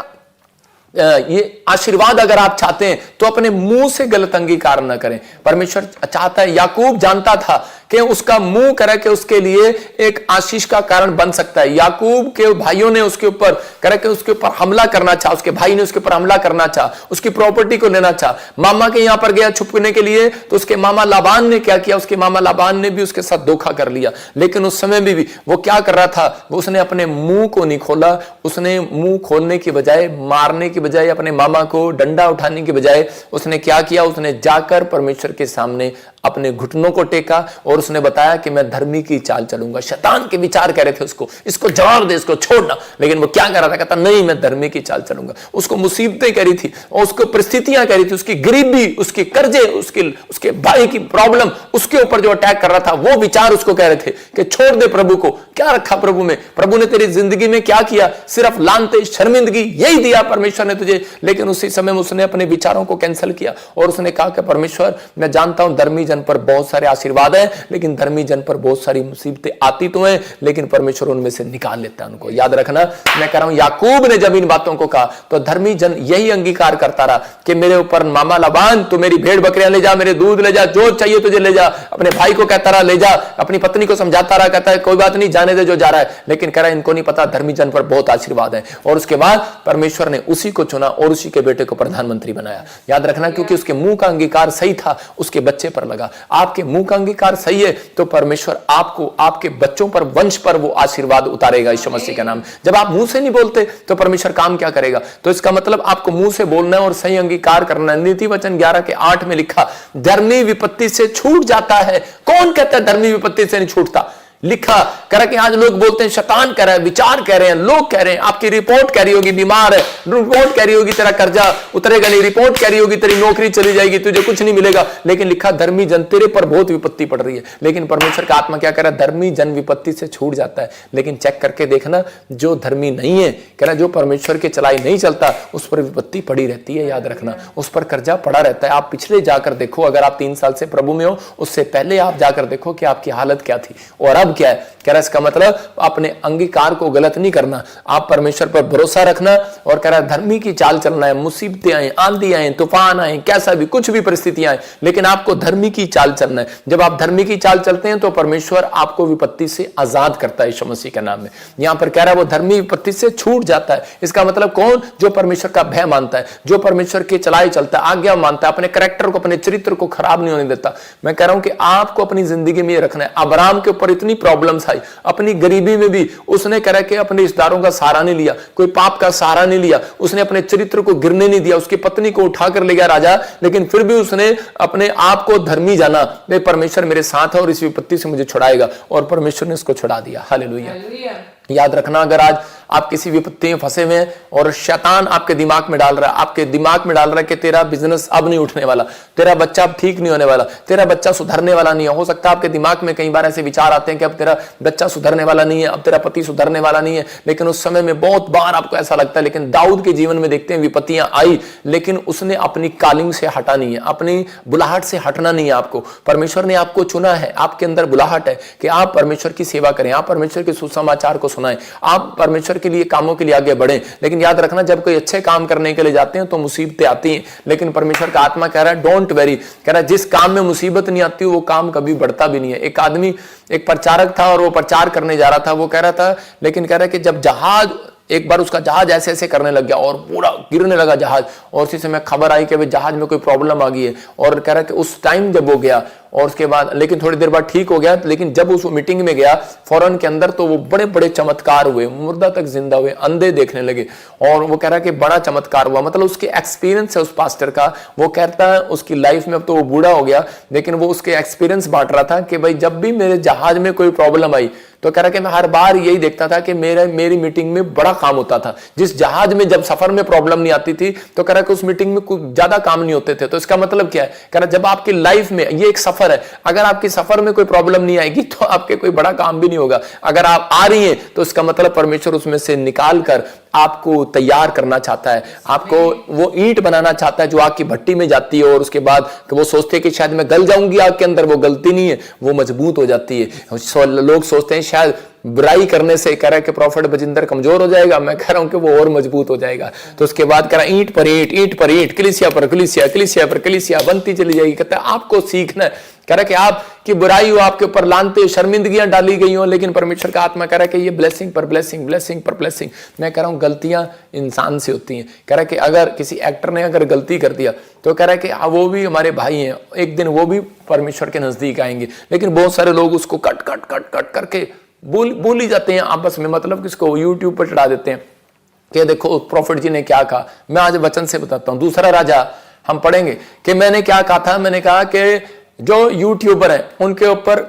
ये आशीर्वाद अगर आप चाहते हैं तो अपने मुंह से गलत अंगीकार न करें। परमेश्वर चाहता है, याकूब जानता था कि उसका मुंह करे कि उसके लिए एक आशीष का कारण बन सकता है। याकूब के भाइयों ने उसके ऊपर करे कि उसके ऊपर हमला करना चाहा, उसके भाई ने उसके ऊपर हमला करना चाहा, उसकी प्रॉपर्टी को लेना चाहा। मामा के यहां पर गया छुपने के लिए तो उसके मामा लाबान ने क्या किया? उसके मामा लाबान ने भी उसके साथ धोखा कर लिया। लेकिन उस समय भी वो क्या कर रहा था? वो उसने अपने मुंह को नहीं खोला। उसने मुंह खोलने की बजाय, मारने की बजाय, अपने मामा को डंडा उठाने की बजाय उसने क्या किया? उसने जाकर परमेश्वर के सामने अपने घुटनों को टेका और उसने बताया कि मैं धर्मी की चाल चलूंगा। शैतान के विचार कह रहे थे उसको, इसको जवाब दे, इसको छोड़ना। लेकिन वो क्या कर रहा था? कहता नहीं, मैं धर्मी की चाल चलूंगा। उसको मुसीबतें कह रही थी और उसको परिस्थितियां कह रही थी, उसकी गरीबी, उसके कर्जे, उसके भाई की प्रॉब्लम, उसके ऊपर जो अटैक कर रहा था, वो विचार उसको कह रहे थे कि छोड़ दे प्रभु को। क्या रखा प्रभु में? प्रभु ने तेरी जिंदगी में क्या किया? सिर्फ लानते, शर्मिंदगी यही दिया परमेश्वर ने तुझे। लेकिन उसी समय उसने अपने विचारों को कैंसिल किया और उसने कहा कि परमेश्वर, मैं जानता हूं धर्मी जन पर बहुत सारे आशीर्वाद हैं, लेकिन धर्मी जन पर बहुत सारी मुसीबतें आती तो हैं, लेकिन परमेश्वर उनमें से निकाल लेता है उनको। याद रखना, मैं कह रहा हूं याकूब ने जब इन बातों को कहा तो धर्मी जन यही अंगीकार करता रहा कि मेरे ऊपर मामा लाबान, तू मेरी भेड़ बकरियां ले जा, मेरे दूध ले जा, जो चाहिए तुझे ले जा। अपने भाई को कहता रहा ले जा, अपनी पत्नी को समझाता रहा, कहता है कोई बात नहीं, जाने दे जो जा रहा है। लेकिन कह रहा है इनको नहीं पता धर्मी जन पर बहुत आशीर्वाद है। और उसके बाद परमेश्वर ने उसी को चुना और उसी के बेटे को प्रधानमंत्री बनाया। याद रखना, क्योंकि उसके मुंह का अंगीकार सही था, उसके बच्चे पर लगा। आपके मुंह का अंगीकार सही है तो परमेश्वर आपको, आपके बच्चों पर, वंश पर वो आशीर्वाद उतारेगा यीशु मसीह का नाम। जब आप मुंह से नहीं बोलते तो परमेश्वर काम क्या करेगा? तो इसका मतलब आपको मुंह से बोलना है और सही अंगीकार करना है। नीति वचन 11:8 में लिखा, धर्मी विपत्ति से छूट जाता है। कौन कहता है धर्मी विपत्ति से नहीं छूटता? लिखा करा कि आज लोग बोलते हैं शैतान कह रहा है, विचार कह रहे हैं, लोग कह रहे हैं, आपकी रिपोर्ट कह रही होगी बीमार है, रिपोर्ट कह रही होगी तेरा कर्जा उतरेगा नहीं, रिपोर्ट कह रही होगी तेरी नौकरी चली जाएगी, तुझे कुछ नहीं मिलेगा। लेकिन लिखा धर्मी जन तेरे पर बहुत विपत्ति पड़ रही है। लेकिन परमेश्वर का आत्मा क्या कह रहा है? धर्मी जन विपत्ति से छूट जाता है। लेकिन चेक करके देखना, जो धर्मी नहीं है, कह रहा जो परमेश्वर के चलाई नहीं चलता, उस पर विपत्ति पड़ी रहती है। याद रखना, उस पर कर्जा पड़ा रहता है। आप पिछले जाकर देखो, अगर आप 3 साल से प्रभु में हो, उससे पहले आप जाकर देखो कि आपकी हालत क्या थी और अब क्या है। कह रहा इसका मतलब अपने अंगीकार को गलत नहीं करना, आप परमेश्वर पर भरोसा रखना और कह रहा धर्मी की चाल चलना है। मुसीबतें आए, आंधी आए, तूफान आए, कैसा भी, कुछ भी परिस्थितियां आए, लेकिन आपको धर्मी की चाल चलना है। जब आप धर्मी की चाल चलते हैं तो परमेश्वर आपको विपत्ति से आजाद करता है यीशु मसीह के नाम में। यहां पर कह रहा है वो धर्मी विपत्ति से छूट जाता है। इसका मतलब कौन? जो परमेश्वर का भय मानता है, जो परमेश्वर के चलाए चलता है, आज्ञा मानता है, अपने कैरेक्टर को, अपने चरित्र को खराब नहीं होने देता। मैं कह रहा हूं कि आपको अपनी जिंदगी में रखना है। अब्राहम के ऊपर इतनी प्रॉब्लम्स आई, अपनी गरीबी में भी उसने कह के अपने रिश्तेदारों का सहारा नहीं लिया, कोई पाप का सहारा नहीं लिया, उसने अपने चरित्र को गिरने नहीं दिया। उसकी पत्नी को उठाकर ले गया राजा, लेकिन फिर भी उसने अपने आप को धर्मी जाना। परमेश्वर मेरे साथ है और इस विपत्ति से मुझे छुड़ाएगा, और परमेश्वर ने उसको छुड़ा दिया। हालेलुया। याद रखना, अगर आज आप किसी विपत्ति में फंसे हुए हैं और शैतान आपके दिमाग में डाल रहा है, आपके दिमाग में डाल रहा है कि तेरा बिजनेस अब नहीं उठने वाला, तेरा बच्चा अब ठीक नहीं होने वाला, तेरा बच्चा सुधरने वाला नहीं है। हो सकता है आपके दिमाग में कई बार ऐसे विचार आते हैं कि अब तेरा बच्चा सुधरने वाला नहीं है, अब तेरा पति सुधरने वाला नहीं है। लेकिन उस समय में बहुत बार आपको ऐसा लगता है। लेकिन दाऊद के जीवन में देखते हैं विपत्तियां आई, लेकिन उसने अपनी कालिंग से हटा नहीं है, अपनी बुलाहट से हटना नहीं है। आपको परमेश्वर ने आपको चुना है, आपके अंदर बुलाहट है कि आप परमेश्वर की सेवा करें, आप परमेश्वर के सुसमाचार को सुनाएं, आप परमेश्वर के लिए कामों के लिए आगे बढ़ें। लेकिन याद रखना, जब कोई अच्छे काम करने के लिए जाते हैं तो मुसीबतें आती हैं, लेकिन परमेश्वर का आत्मा कह रहा है डोंट वेरी, कह रहा है जिस काम में मुसीबत नहीं आती वो काम कभी बढ़ता भी नहीं है। एक आदमी, एक प्रचारक था और वो प्रचार करने जा रहा था, वो कह रहा था, लेकिन कह रहा है कि जब जहाज, एक बार उसका जहाज ऐसे ऐसे करने लग गया और पूरा गिरने लगा जहाज, और उसी समय खबर आई कि भाई जहाज में कोई प्रॉब्लम आ गई है, और कह रहा है कि उस टाइम जब वो गया और उसके बाद, लेकिन थोड़ी देर बाद ठीक हो गया, लेकिन जब उस मीटिंग में गया फौरन के अंदर तो वो बड़े बड़े चमत्कार हुए, मुर्दा तक जिंदा हुए, अंधे देखने लगे, और वो कह रहा है कि बड़ा चमत्कार हुआ। मतलब उसके एक्सपीरियंस है उस पास्टर का, वो कहता है उसकी लाइफ में, अब तो वो बूढ़ा हो गया, लेकिन वो उसके एक्सपीरियंस बांट रहा था कि भाई जब भी मेरे जहाज में कोई प्रॉब्लम आई तो कह रहा कि मैं हर बार यही देखता था कि मेरी मीटिंग में बड़ा काम होता था। जिस जहाज में जब सफर में प्रॉब्लम नहीं आती थी तो कह रहा कि उस मीटिंग में कुछ ज्यादा काम नहीं होते थे। तो इसका मतलब क्या है, कह रहा जब आपकी लाइफ में, ये एक सफर है, अगर आपकी सफर में कोई प्रॉब्लम नहीं आएगी तो आपके कोई बड़ा काम भी नहीं होगा। अगर आप आ रही हैं तो इसका मतलब परमेश्वर उसमें से निकाल कर आपको तैयार करना चाहता है, आपको वो ईंट बनाना चाहता है जो आग की भट्टी में जाती है, और उसके बाद वो सोचते हैं कि शायद मैं गल जाऊंगी आग के अंदर, वो गलती नहीं है, वो मजबूत हो जाती है। लोग सोचते हैं शायद बुराई करने से, कह रहा है कि प्रॉफिट बजिंदर कमजोर हो जाएगा, मैं कह रहा हूं कि वो और मजबूत हो जाएगा। तो उसके बाद कह रहा ईंट पर ईंट, ईंट पर ईंट, कलीसिया पर कलीसिया, कलीसिया पर कलीसिया बनती चली जाएगी। कहता है आपको सीखना है, कह रहा कि आपकी बुराई हो, आपके ऊपर लानते शर्मिंदगियां डाली गई हो, लेकिन परमेश्वर का आत्मा कह रहा है कि ये ब्लेसिंग पर ब्लेसिंग, ब्लेसिंग पर ब्लेसिंग। मैं कह रहा हूं गलतियां इंसान से होती हैं। कह रहा है कि अगर किसी एक्टर ने अगर गलती कर दिया तो कह रहा है कि वो भी हमारे भाई हैं, एक दिन वो भी परमेश्वर के नजदीक आएंगे। लेकिन बहुत सारे लोग उसको कट कट कट कट करके बोल ही जाते हैं आपस में, मतलब किसको यूट्यूब पर चढ़ा देते हैं कि देखो प्रॉफिट जी ने क्या कहा। मैं आज वचन से बताता हूं। दूसरा राजा हम पढ़ेंगे कि मैंने क्या कहा था, मैंने कहा कि जो यूट्यूबर हैं उनके ऊपर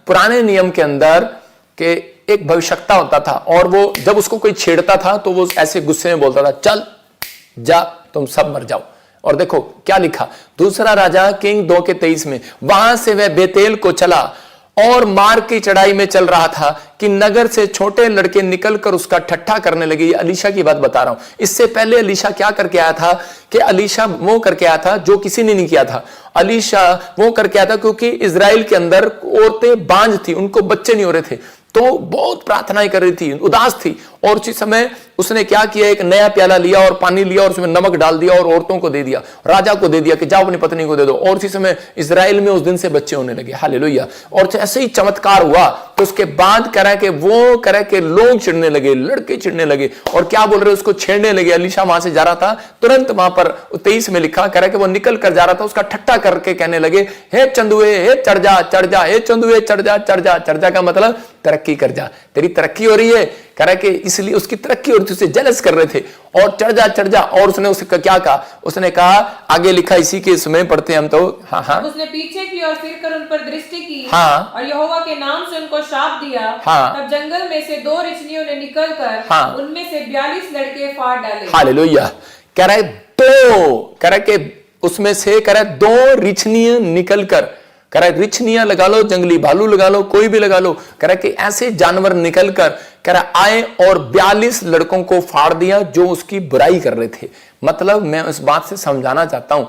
पुराने नियम के अंदर के एक भविष्यवक्ता होता था, और वो जब उसको कोई छेड़ता था तो वो ऐसे गुस्से में बोलता था चल जा तुम सब मर जाओ। और देखो क्या लिखा, दूसरा राजा किंग 2:23 में, वहां से वह बेतेल को चला और मार्ग की चढ़ाई में चल रहा था कि नगर से छोटे लड़के निकलकर उसका ठट्ठा करने लगे। ये अलीशा की बात बता रहा हूं। इससे पहले अलीशा क्या करके आया था कि अलीशा वो करके आया था जो किसी ने नहीं किया था। अलीशा वो करके आया था क्योंकि इजराइल के अंदर औरतें बांझ थी, उनको बच्चे नहीं हो रहे थे, तो बहुत प्रार्थनाएं कर रही थी, उदास थी, और उसी समय उसने क्या किया, एक नया प्याला लिया और पानी लिया और उसमें नमक डाल दिया और औरतों को दे दिया, राजा को दे दिया कि जाओ अपनी पत्नी को दे दो, और उसी समय इजराइल में उस दिन से बच्चे होने लगे। हालेलुया। और ऐसे ही चमत्कार हुआ। तो उसके बाद कह रहा है कि वो कह रहा है कि लोग चिढ़ने लगे, लड़के चिढ़ने लगे, और क्या बोल रहे, उसको छेड़ने लगे। अलीशा वहां से जा रहा था, तुरंत वहां पर 23 में लिखा, कह रहा है कि वो निकल कर जा रहा था, उसका ठट्ठा करके कहने लगे हे चंदुए हे चढ़ जा चढ़ जा, हे चंदुए चढ़ जा चढ़ जा। चढ़ जा का मतलब तरक्की कर जा, तेरी तरक्की हो रही है। कह रहा है कि इसलिए उसकी तरक्की हो रही थी, उसे जेलस कर रहे थे, और चढ़ जा चढ़ जा। और उसने उसका क्या कहा, उसने कहा, आगे लिखा इसी के समय पढ़ते हैं हम तो, हाँ हाँ, उसने पीछे की और फिर कर उन पर दृष्टि की, हाँ, और यहोवा के नाम से उनको शाप दिया। हाँ, तब जंगल में से 2 रिछनियों ने निकलकर, हाँ, उनमें से 42 लड़के फाड़ डाले। हालेलुया। कह रहा है कह रहा है कि उसमें से कह रहा है 2 रिछनियां निकलकर, कह रहा है रिछनियां लगा लो, जंगली भालू लगा लो, कोई भी लगा लो, कह रहा है कि ऐसे जानवर निकलकर कह रहा आए और 42 लड़कों को फाड़ दिया जो उसकी बुराई कर रहे थे। मतलब मैं इस बात से समझाना चाहता हूं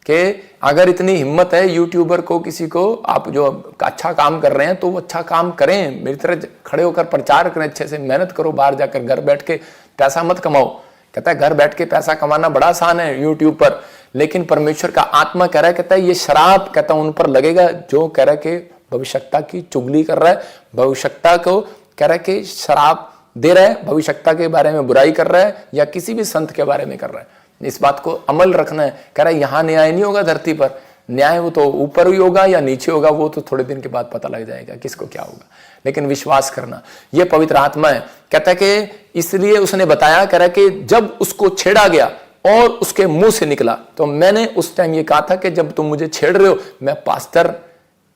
कि अगर इतनी हिम्मत है यूट्यूबर को, किसी को, आप जो अच्छा काम कर रहे हैं तो वो अच्छा काम करें, मेरी तरह खड़े होकर प्रचार करें, अच्छे से मेहनत करो, बाहर जाकर घर बैठ के पैसा मत कमाओ। कहता है घर बैठ के पैसा कमाना बड़ा आसान है यूट्यूब पर, लेकिन परमेश्वर का आत्मा कह रहा है, कहता है ये शराब, कहता है उन पर लगेगा जो कह रहा है कि भविष्यवक्ता की चुगली कर रहा है, भविष्यवक्ता को कह रहा है कि शराब दे रहा है, भविष्यवक्ता के बारे में बुराई कर रहा है, या किसी भी संत के बारे में कर रहा है। इस बात को अमल रखना है। कह रहा है यहां न्याय नहीं होगा धरती पर, न्याय वो तो ऊपर ही होगा या नीचे होगा, वो तो थोड़े दिन के बाद पता लग जाएगा किसको क्या होगा। लेकिन विश्वास करना, ये पवित्र आत्मा है। कहता है कि इसलिए उसने बताया, कह रहा है कि जब उसको छेड़ा गया और उसके मुंह से निकला, तो मैंने उस टाइम ये कहा था कि जब तुम मुझे छेड़ रहे हो, मैं पास्टर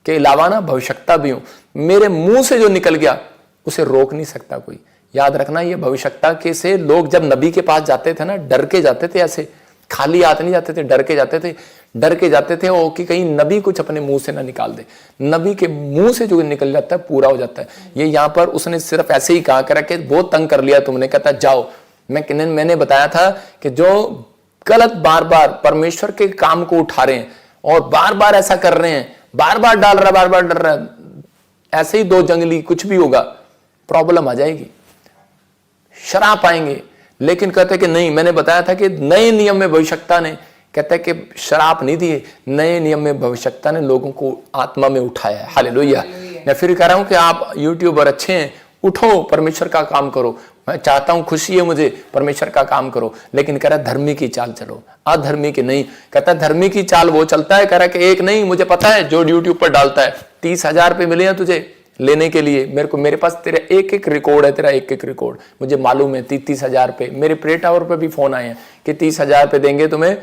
के अलावा ना भविष्यवक्ता भी हूं, मेरे मुंह से जो निकल गया उसे रोक नहीं सकता कोई। याद रखना, ये भविष्यवक्ता के से लोग जब नबी के पास जाते थे ना, डर के जाते थे, ऐसे खाली हाथ नहीं जाते थे, डर के जाते थे, डर के जाते थे, और कि कहीं नबी कुछ अपने मुंह से ना निकाल दे। नबी के मुंह से जो निकल जाता है पूरा हो जाता है। ये यहाँ पर उसने सिर्फ ऐसे ही कहा, करा कि बहुत तंग कर लिया तुमने, कहता जाओ। मैंने बताया था कि जो गलत बार बार परमेश्वर के काम को उठा रहे हैं और बार बार ऐसा कर रहे हैं, बार बार डाल रहा, बार बार डर रहा, ऐसे ही 2 जंगली कुछ भी होगा, प्रॉब्लम आ जाएगी। शराप आएंगे। लेकिन कहते कि नहीं, मैंने बताया था कि नए नियम में भविष्यता ने, कहते हैं कि शराप नहीं दिए, नए नियम में भविष्यता ने लोगों को आत्मा में उठाया है। हालेलुया। मैं फिर कह रहा हूं कि आप यूट्यूबर अच्छे हैं, उठो, परमेश्वर का काम करो। मैं चाहता हूं, खुशी है मुझे, परमेश्वर का काम करो, लेकिन कह रहा धर्मी की चाल चलो, अधर्मी की नहीं। कहता धर्मी की चाल वो चलता है, कह रहा कि एक नहीं, मुझे पता है जो यूट्यूब पर डालता है 30,000 रुपये मिले हैं तुझे लेने के लिए, मेरे पास तेरा एक एक रिकॉर्ड है, तेरा एक एक रिकॉर्ड मुझे मालूम है। 30,000 रुपये मेरे प्रे टावर पे भी फोन आए हैं कि 30,000 रुपये देंगे तुम्हें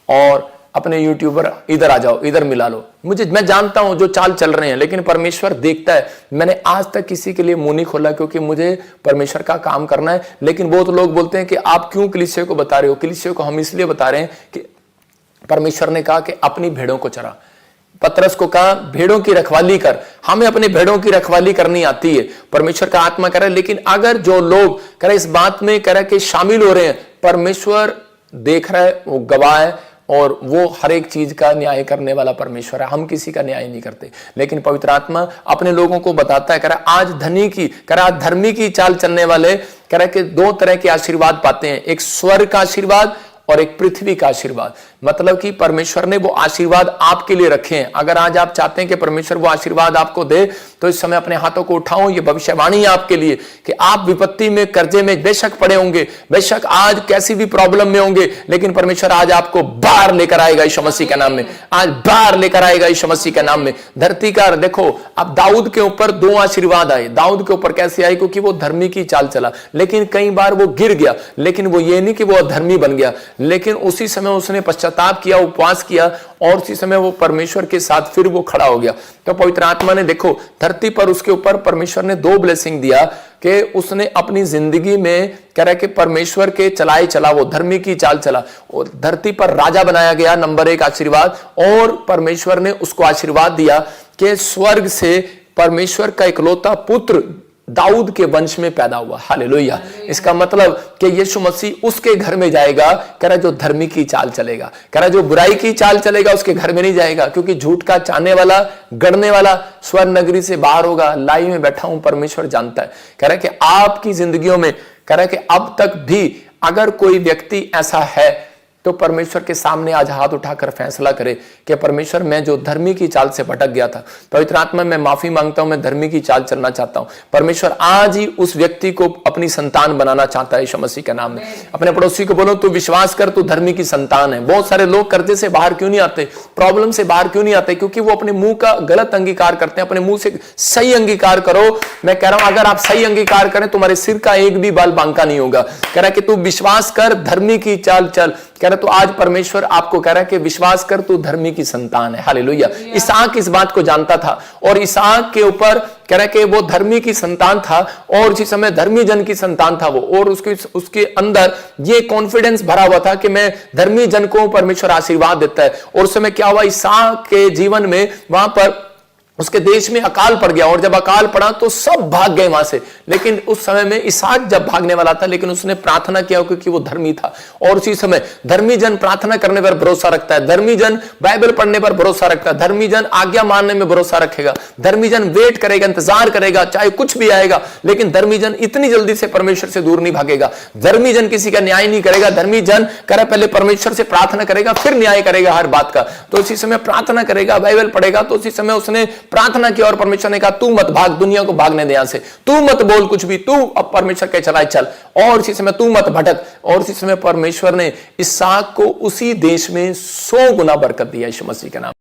और अपने यूट्यूबर इधर आ जाओ, इधर मिला लो। मैं जानता हूं जो चाल चल रहे हैं, लेकिन परमेश्वर देखता है। मैंने आज तक किसी के लिए मुंह नहीं खोला, क्योंकि मुझे परमेश्वर का काम करना है। लेकिन बहुत लोग बोलते हैं कि आप क्यों कलीसिया को बता रहे हो? कलीसिया को हम इसलिए बता रहे हैं कि परमेश्वर ने कहा कि अपनी भेड़ों को चरा। पतरस को कहा भेड़ों की रखवाली कर। हमें अपने भेड़ों की रखवाली करनी आती है, परमेश्वर का आत्मा कह रहा है। लेकिन अगर जो लोग कह रहे इस बात में कह रहा है कि शामिल हो रहे हैं, परमेश्वर देख रहा है, वो गवाह है, और वो हर एक चीज का न्याय करने वाला परमेश्वर है। हम किसी का न्याय नहीं करते, लेकिन पवित्र आत्मा अपने लोगों को बताता है। कह रहा आज धनी की, कह रहा धर्मी की चाल चलने वाले, कह रहा कि 2 तरह के आशीर्वाद पाते हैं, एक स्वर्ग का आशीर्वाद और एक पृथ्वी का आशीर्वाद। मतलब कि परमेश्वर ने वो आशीर्वाद आपके लिए रखे हैं। अगर आज आप चाहते हैं कि परमेश्वर वो आशीर्वाद आपको दे, तो इस समय अपने हाथों को उठाओ। ये भविष्यवाणी है आपके लिए कि आप विपत्ति में, कर्जे में बेशक पड़े होंगे, बेशक आज कैसी भी प्रॉब्लम में होंगे, लेकिन परमेश्वर आज आपको बाहर लेकर आएगा यीशु मसीह के नाम में। आज बाहर लेकर आएगा यीशु मसीह के नाम में। धरती का देखो, अब दाऊद के ऊपर 2 आशीर्वाद आए। दाऊद के ऊपर कैसे आए? क्योंकि वो धर्मी की चाल चला, लेकिन कई बार वो गिर गया। लेकिन वो ये नहीं कि वो अधर्मी बन गया, लेकिन उसी समय उसने पश्चाताप किया, उपवास किया, और उसी समय वो परमेश्वर के साथ फिर वो खड़ा हो गया। तो पवित्र आत्मा ने देखो धरती पर उसके ऊपर परमेश्वर ने 2 ब्लेसिंग दिया कि उसने अपनी जिंदगी में कह रहा है कि परमेश्वर के चला, वो धर्मी की चाल चला, और धरती पर राजा बनाया गया, नंबर 1 आशीर्वाद। और परमेश्वर ने उसको आशीर्वाद दिया कि स्वर्ग से परमेश्वर का इकलौता पुत्र दाऊद के वंश में पैदा हुआ। हालेलुया। इसका मतलब कि यीशु मसीह उसके घर में जाएगा, कह रहा जो धर्मी की चाल चलेगा, कह रहा जो बुराई की चाल चलेगा उसके घर में नहीं जाएगा, क्योंकि झूठ का चाहने वाला, गढ़ने वाला स्वर्ण नगरी से बाहर होगा। लाई में बैठा हूं, परमेश्वर जानता है। कह रहा कि आपकी जिंदगियों में, कह रहा कि अब तक भी अगर कोई व्यक्ति ऐसा है, तो परमेश्वर के सामने आज हाथ उठाकर फैसला करे कि परमेश्वर मैं जो धर्मी की चाल से भटक गया था, पवित्र आत्मा मैं माफी मांगता हूं, मैं धर्मी की चाल चलना चाहता हूं। परमेश्वर आज ही उस व्यक्ति को अपनी संतान बनाना चाहता है यीशु मसीह के नाम में। अपने पड़ोसी को बोलो तू विश्वास कर, तू धर्मी की संतान है। बहुत सारे लोग कर्जे से बाहर क्यों नहीं आते, प्रॉब्लम से बाहर क्यों नहीं आते? क्योंकि वो अपने मुंह का गलत अंगीकार करते हैं। अपने मुंह से सही अंगीकार करो। मैं कह रहा हूं अगर आप सही अंगीकार करें, तुम्हारे सिर का एक भी बाल बांका नहीं होगा। कह रहा है कि तू विश्वास कर, धर्मी की चाल चल। कह रहा तो आज परमेश्वर आपको कह रहा है कि विश्वास कर, तू धर्मी की संतान है। हालेलुया। इसहाक इस बात को जानता था, और इसहाक के ऊपर कह रहा है कि वो धर्मी की संतान था, और उसी समय धर्मी जन की संतान था वो, और उसके अंदर ये कॉन्फिडेंस भरा हुआ था कि मैं धर्मी जन को परमेश्वर आशीर्वाद देता है। और उस समय क्या हुआ, इसहाक के जीवन में वहां पर उसके देश में अकाल पड़ गया, और जब अकाल पड़ा तो सब भाग गए वहां से। लेकिन उस समय में इसहाक जब भागने वाला था, लेकिन उसने प्रार्थना किया क्योंकि वो धर्मी था। और उसी समय धर्मी जन प्रार्थना करने पर भरोसा रखता है, धर्मी जन बाइबल पढ़ने पर भरोसा रखता है, धर्मी जन आज्ञा मानने में भरोसा रखेगा, धर्मी जन वेट करेगा, इंतजार करेगा, चाहे कुछ भी आएगा। लेकिन धर्मी जन इतनी जल्दी से परमेश्वर से दूर नहीं भागेगा। धर्मी जन किसी का न्याय नहीं करेगा। धर्मी जन करे पहले परमेश्वर से प्रार्थना करेगा, फिर न्याय करेगा हर बात का। तो उसी समय प्रार्थना करेगा, बाइबल पढ़ेगा। तो उसी समय उसने प्रार्थना की, और परमेश्वर ने कहा तू मत भाग, दुनिया को भागने दे यहां से, तू मत बोल कुछ भी, तू अब परमेश्वर के चला चल, और इसी समय तू मत भटक। और इसी समय परमेश्वर ने इसहाक को उसी देश में 100 गुना बरकत दिया यीशु मसीह के नाम।